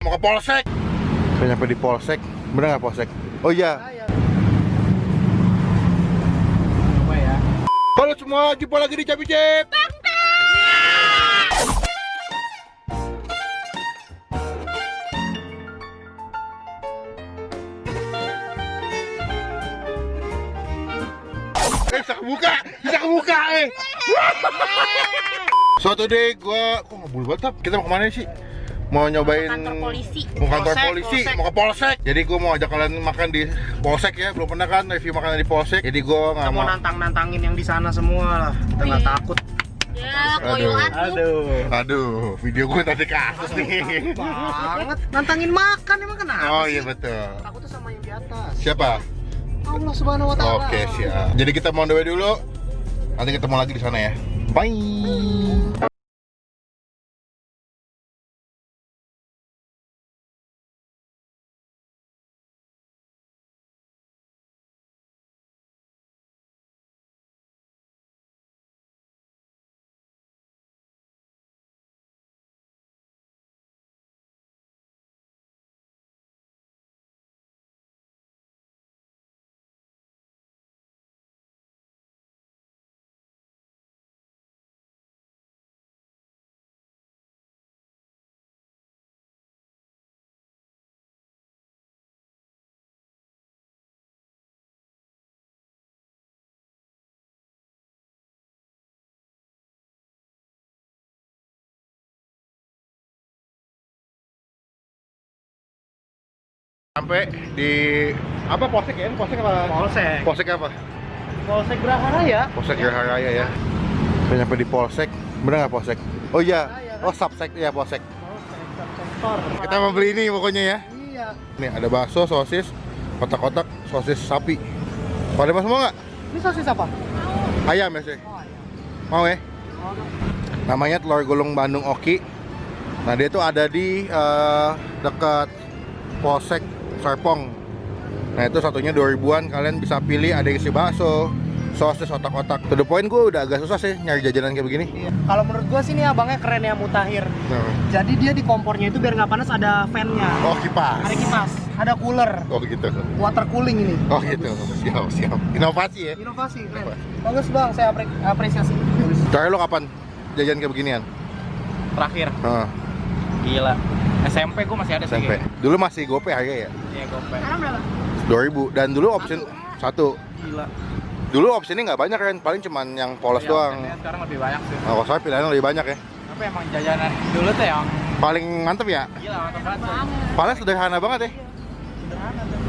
mau ke polsek. Saya nyampe di polsek. Bener nggak polsek? Oh iya. Halo semua, jumpa lagi di Cabi Cep. Bisa kebuka So today gua kok ngebul banget. Kita mau kemana sih? Mau nyobain kantor polisi. Mau kantor polisi, mau ke polsek. Jadi gua mau ajak kalian makan di polsek ya. Belum pernah kan review makanan di polsek. Jadi gua nggak mau nantangin yang di sana semua lah. Kita nggak takut. Ya, koyoan tuh. Aduh, video gue tadi kasus nih. Banget. Nantangin makan emang kenapa? Oh iya betul. Aku tuh sama yang di atas. Siapa? Allah Subhanahu wa Ta'ala. Oke, siap. Jadi kita mau on the way dulu. Nanti ketemu lagi di sana ya. Bye. Sampai di apa polsek ya? Polsek apa? Polsek. Polsek apa? Polsek Geraha Raya. Polsek Geraha Raya ya. Saya nyampe di polsek. Bener nggak polsek? Oh iya. Oh subsek ya polsek. Polsek subsektor. Kita mau beli ini pokoknya ya. Iya. Nih ada bakso, sosis, kotak-kotak, sosis sapi. Pada mau semua nggak? Ini sosis apa? Ayam ya sih. Mau ya? Namanya telur gulung Bandung Oki. Nah dia tuh ada di dekat Polsek Serpong. Nah itu satunya 2000-an. Kalian bisa pilih ada isi bakso, sosis, otak-otak. To the point gue udah agak susah sih nyari jajanan kayak begini. Iya. Kalau menurut gua sih nih abangnya keren ya, Mutahir. Nah. Jadi dia di kompornya itu biar nggak panas ada fan-nya. Oh kipas. Ada kipas, ada cooler, Oh gitu. water cooling ini. Oh gitu. Siap. Inovasi ya. Inovasi, keren. Bagus bang, saya apresiasi. Terakhir lo kapan jajan kayak beginian? Terakhir, Heeh. gila. SMP gua masih ada sih. SMP. Dulu masih gope harga ya? Iya, gopek. Sekarang berapa? 2000 dan dulu option satu. Gila. Dulu optionnya nggak banyak kan, paling cuman yang polos Iya, doang. sekarang lebih banyak sih. Nah, kalau saya pilihannya lebih banyak ya. Tapi emang jajanan dulu tuh yang Paling mantep ya. gila, mantap banget. Paling sederhana banget ya. Sederhana tuh.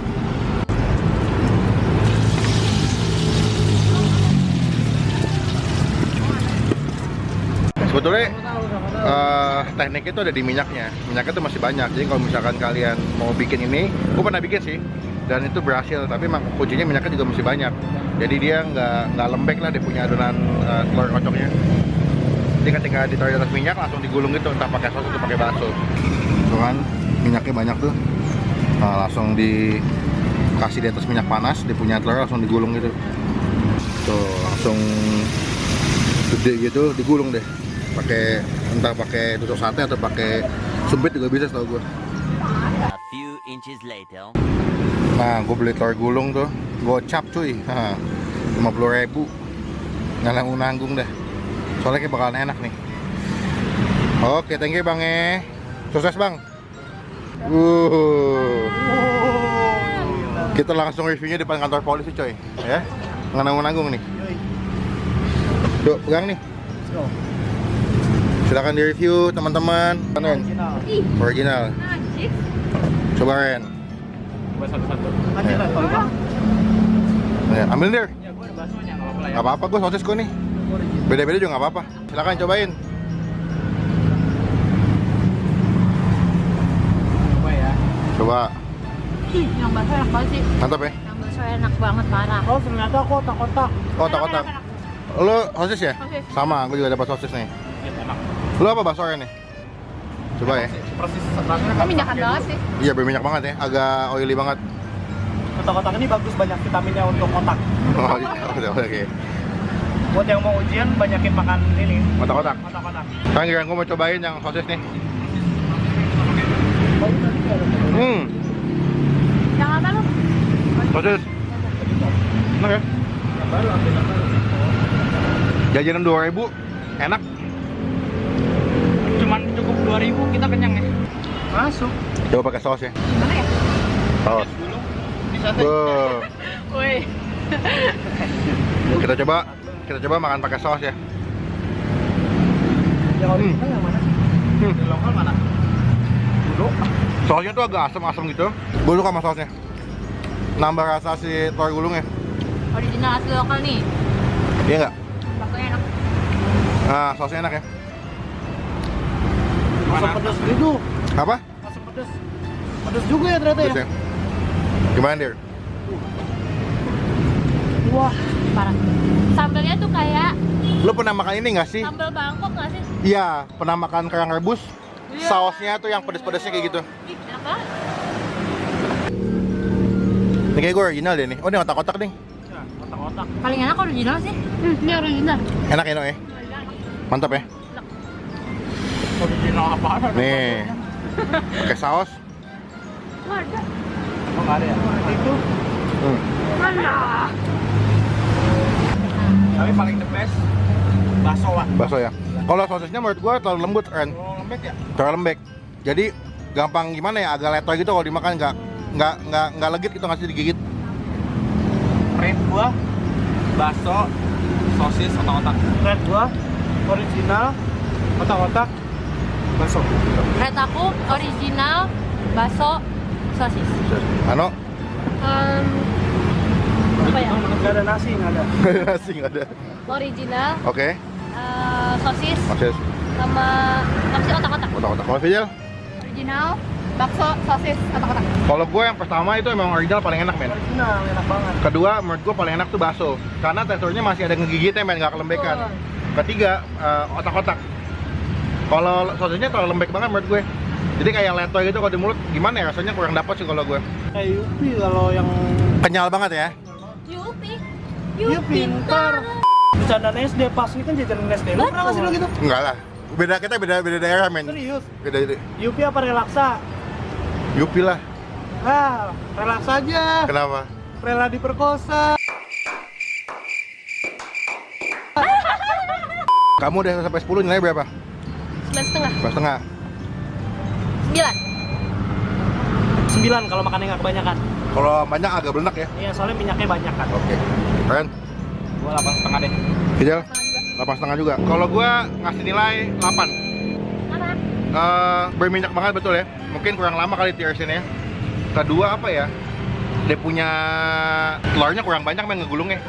Sebetulnya teknik itu ada di minyaknya. Minyaknya itu masih banyak. Jadi kalau misalkan kalian mau bikin ini, gue pernah bikin sih, dan itu berhasil. Tapi emang kuncinya minyaknya juga masih banyak. Jadi dia nggak lembek lah, dia punya adonan telur kocoknya. Jadi ketika ditaruh di atas minyak langsung digulung gitu, entah pakai saus atau pakai bakso. Tuh kan, minyaknya banyak tuh. Nah, langsung dikasih di atas minyak panas, dia punya telur langsung digulung gitu. Tuh langsung gede gitu, digulung deh. Pakai entah pakai tusuk sate atau pakai sumpit juga bisa setahu gue. A few inches later. Nah, gue beli telur gulung tuh, gocap cuy. 50.000. Nggak nanggung deh. Soalnya kayak bakalan enak nih. Oke, thank you bang ya. Sukses bang. Kita langsung reviewnya depan kantor polisi coy, ya. Nggak nanggung nih. Yuk, pegang nih. Let's go. Silakan di-review teman-teman. Original. Najis. Coba Ren. Gua satu-satu. Lanjut lah, kalau bang. Ya, ambil dir. Ya, gua ada baksonya, nggak apa-apa lah ya. Nggak apa-apa, gue sosis gue nih. Beda-beda juga nggak apa-apa. Silakan cobain. Coba ya. Coba. Yang bakso enak banget sih. Mantap ya. Yang bakso enak banget parah. Oh, ternyata aku otak-otak. Oh, otak-otak. Lo sosis ya? Sosis. Sama, gue juga dapat sosis nih. Ya, enak. Lo apa baksonya nih? Coba ya. Persis rasanya Ini minyakan banget sih. Iya, berminyak banget ya. Agak oily banget. Otak-otak ini bagus, banyak vitaminnya untuk otak. Oh, iya. Oke. Buat yang mau ujian, banyakin makan ini. Otak-otak. Otak-otak. Sekarang gue mau cobain yang sosis nih. Oh, tadi Sosis. Enak ya? Jajanan 2.000, enak. Cuman cukup 2.000 kita kenyang ya. Masuk. Coba pakai saus ya. Gimana ya? Saus. Bisa Wow. Woi. Kita coba makan pakai saus ya. Yang original yang mana? Di lokal mana? Dulu. Sausnya tuh agak asam-asam gitu. Gue suka sama sausnya. Nambah rasa si telur gulungnya. Original asli lokal nih. Iya nggak? Baksonya enak. Nah, sausnya enak ya. Masuk pedas gitu. Apa? Masuk pedas. Pedas juga ya ternyata ya. Terus ya. Gimana dir? Wah, Parah. Sambelnya tuh kayak Lo pernah makan ini nggak sih? sambal Bangkok nggak sih? Iya, pernah makan kerang rebus. Iya. Sausnya tuh yang pedes-pedesnya kayak gitu. Ih, enak banget. Ini kayak gue original deh nih. Oh, ini otak-otak nih. ya, otak-otak. Paling enak original sih. Ini original. Enak ya, No, ya? Mantap ya. Original apaan? Nih. Pakai saus. Ada. Oh, nggak ada ya? Itu. Tapi paling the best bakso lah. Bakso ya. Kalau sosisnya menurut gue terlalu lembut, Ren. Oh, lembek ya? Terlalu lembek. Jadi gampang gimana ya? Agak letoy gitu kalau dimakan, nggak legit gitu, nggak sih digigit. Red gua bakso sosis otak-otak. Red gua original otak-otak bakso. Red aku original bakso sosis. Ano? Apa ya? Nggak ada nasi, nggak ada. Nasi nggak ada. Original Oke. sosis Sosis. sama apa sih otak-otak. Otak-otak. Kalau Fidel? Original bakso sosis otak-otak. Kalau gue yang pertama itu emang original paling enak, men. Original enak banget. Kedua, menurut gue paling enak tuh bakso. Karena teksturnya masih ada ngegigitnya, men, nggak kelembekan. Ketiga, otak-otak. Kalau sosisnya terlalu lembek banget menurut gue. Jadi kayak letoy gitu kalau di mulut, gimana ya, rasanya kurang dapat sih kalau gue. Kayak Yupi kalau yang Kenyal banget ya. Yupi. Yupi pintar. Bercandaan SD pas ini kan jajanan SD. Lu pernah nggak sih lo gitu? Enggak lah. Kita beda daerah, men. Serius? Beda. Yupi apa relaksa? Yupi lah. Ah, relaksa aja. Kenapa? Rela diperkosa. Kamu udah sampai 10 nilai berapa? 9,5. 9,5. 9. 9 kalau makannya nggak kebanyakan. Kalau banyak agak belenak ya. Iya, soalnya minyaknya banyak kan. Oke. Keren. Gua 8,5 deh. Fidel? 8,5 juga. Kalau gua ngasih nilai 8. Apa? Berminyak banget betul ya. Mungkin kurang lama kali tirisinnya. Kedua apa ya? Dia punya telurnya kurang banyak, men, ngegulungnya.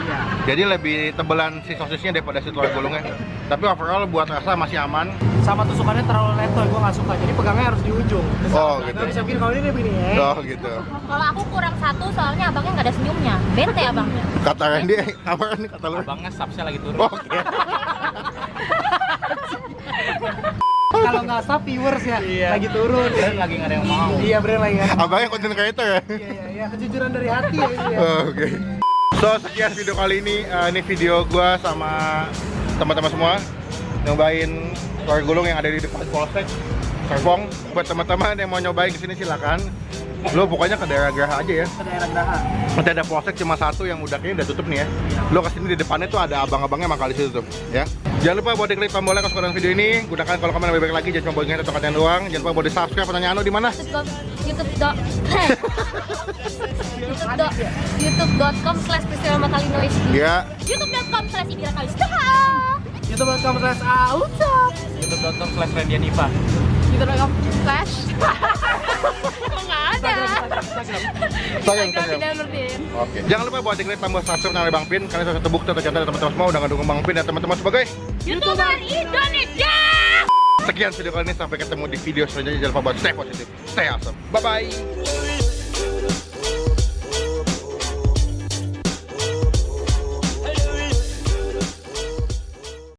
Iya. Jadi lebih tebelan si sosisnya daripada si telur gulungnya. Tapi overall buat rasa masih aman. Sama tusukannya terlalu letoy, gua nggak suka. Jadi pegangnya harus di ujung. Oh, gitu. Nggak bisa bikin kalau ini begini ya. Oh gitu. Kalau aku kurang 1 soalnya abangnya nggak ada senyumnya. Bete abangnya. Kata Randy, apa nih kata lu? Abangnya subsnya lagi turun. Oke. Kalau nggak sub viewers ya lagi turun. Brand lagi nggak ada yang mau. Iya, brand lagi nggak ada. Abangnya content creator ya? Iya. Kejujuran dari hati ya ini ya. Oke. So, sekian video kali ini. Ini video gua sama teman-teman semua nyobain telur gulung yang ada di depan Polsek Serpong. Buat teman-teman yang mau nyobain kesini silakan. Lo pokoknya ke daerah Geraha aja ya. Ke daerah Geraha. Nanti ada Polsek cuma satu yang kayaknya udah tutup nih ya. Lo kesini di depannya tuh ada abang-abangnya mangkal di situ tuh, ya. Jangan lupa buat diklik tombol like kalau suka dengan video ini. Gunakan kalau komen lebih baik lagi, jangan cuma buat ingat atau doang. Jangan lupa buat di subscribe. Pertanyaan lo di mana? youtube.com/priscilla-matalinois Ya. youtube.com/ibirakalista youtube.com/aucap youtube.com/rendianiva youtube.com/ nggak ada Instagram. tidak ngertiin. Oke. Jangan lupa buat diklik tombol subscribe dari Bang Pin. Karena salah satu bukti ternyata teman-teman semua udah ngedukung Bang Pin dan teman-teman sebagai YouTuber Indonesia. sekian video kali ini. Sampai ketemu di video selanjutnya. Jangan lupa buat stay positif, stay awesome. Bye bye.